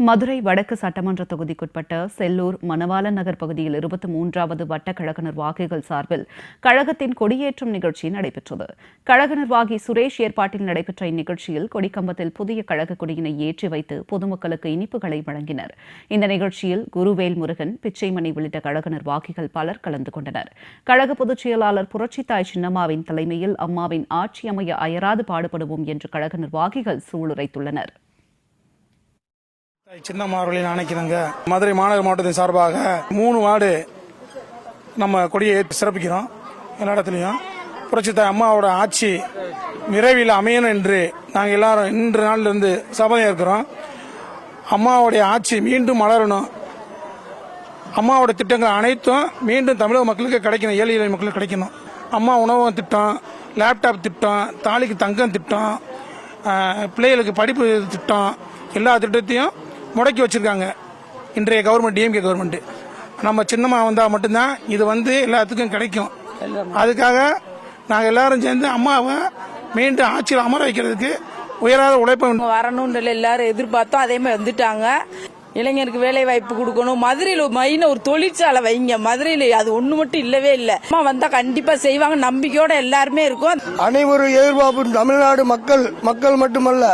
மதுரை வடக்கு சட்டமன்ற தொகுதிக்குட்பட்ட செல்லூர் மணவாளன் நகர் பகுதியில் 23வது வட்டக்கழக நிர்வாகிகள் சார்பில் கழகத்தின் கொடியேற்றும் நிகழ்ச்சி நடைபெற்றது. கழக நிர்வாகி சுரேஷ் ஏற்பாட்டில் நடைபெற்ற இந்நிகழ்ச்சியில் கொடிக்கம்பத்தில் புதிய கழக கொடியினை ஏற்றி வைத்து பொதுமக்களுக்கு இனிப்புகளை வழங்கினர். இந்த நிகழ்ச்சியில் குருவேல் முருகன், பிச்சைமணி உள்ளிட்ட கழக நிர்வாகிகள் பலர் கலந்து கொண்டனர். கழக பொதுச் செயலாளர் புரட்சித்தாய் சின்னம்மாவின் தலைமையில் அம்மாவின் ஆட்சி அமைய அயராது பாடுபடுவோம் என்று கழக நிர்வாகிகள் சூளுரைத்துள்ளனர். சின்னம்மா அவர்களின் அணைக்கிறங்க மதுரை மாநகர மாவட்டத்தின் சார்பாக 3 வார்டு நம்ம கொடியை சிறப்பிக்கிறோம். எல்லா இடத்துலையும் புரட்சித்தாய் அம்மாவோட ஆட்சி விரைவில் அமையணும் என்று நாங்கள் எல்லாரும் இன்று நாளிலிருந்து சபதம் ஏற்கிறோம். அம்மாவுடைய ஆட்சி மீண்டும் மலரணும். அம்மாவோட திட்டங்கள் அனைத்தும் மீண்டும் தமிழக மக்களுக்கு கிடைக்கணும், ஏழை எளிய மக்களுக்கு கிடைக்கணும். அம்மா உணவகம் திட்டம், லேப்டாப் திட்டம், தாலிக்கு தங்கம் திட்டம், பிள்ளைகளுக்கு படிப்பு திட்டம், எல்லா திட்டத்தையும் முடக்கி வச்சிருக்காங்க இன்றைய கவர்மெண்ட், டிஎம்கே கவர்மெண்ட். நம்ம சின்னம்மா வந்தால் மட்டும்தான் இது எல்லாத்துக்கும் கிடைக்கும். அதுக்காக நாங்கள் எல்லாரும் சேர்ந்து அம்மாவை மீண்டும் ஆட்சியில் அமர வைக்கிறதுக்கு உயராத உழைப்பு வரணும்னு எல்லாரும் எதிர்பார்த்தோம். அதே மாதிரி வந்துட்டாங்க. இளைஞருக்கு வேலை வாய்ப்பு கொடுக்கணும். மதுரையில் மெயினா ஒரு தொழிற்சாலை வைங்க. மதுரையில் அது ஒண்ணு மட்டும் இல்லவே இல்லை. அம்மா வந்தா கண்டிப்பா செய்வாங்க, நம்பிக்கையோட எல்லாருமே இருக்கும். அனைவரும் எதிர்பார்ப்பு தமிழ்நாடு மக்கள் மட்டுமல்ல,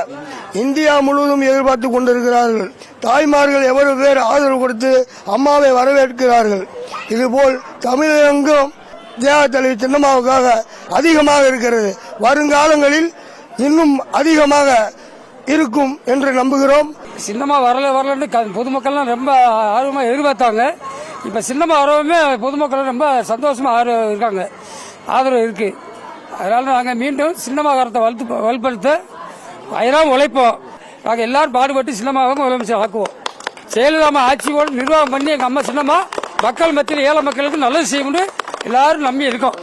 இந்தியா முழுவதும் எதிர்பார்த்து கொண்டிருக்கிறார்கள். தாய்மார்கள் எவ்வளவு பேர் ஆதரவு கொடுத்து அம்மாவை வரவேற்கிறார்கள். இதுபோல் தமிழகம் தேவ தலைவி சின்னம்மாவுக்காக அதிகமாக இருக்கிறது. வருங்காலங்களில் இன்னும் அதிகமாக இருக்கும் என்று நம்புகிறோம். சின்னம்மா வரலன்னு பொதுமக்கள்லாம் ரொம்ப ஆர்வமா எதிர்பார்த்தாங்க. இப்ப சின்னம்மா வரவுமே பொதுமக்கள் ரொம்ப சந்தோஷமா இருக்காங்க, ஆதரவு இருக்கு. அதனால நாங்க மீண்டும் சின்னம்மா வரத்தை வலுப்படுத்த அயராம உழைப்போம். நாங்க எல்லாரும் பாடுபட்டு சின்னம்மாவை முதலமைச்சர் ஆக்குவோம். செயலமா ஆட்சியோடு நிர்வாகம் பண்ணி எங்க அம்மா சின்னம்மா மக்கள் மத்தியில் ஏழை மக்களுக்கு நல்லது செய்யணும்னு எல்லாரும் நம்பி இருக்கோம்.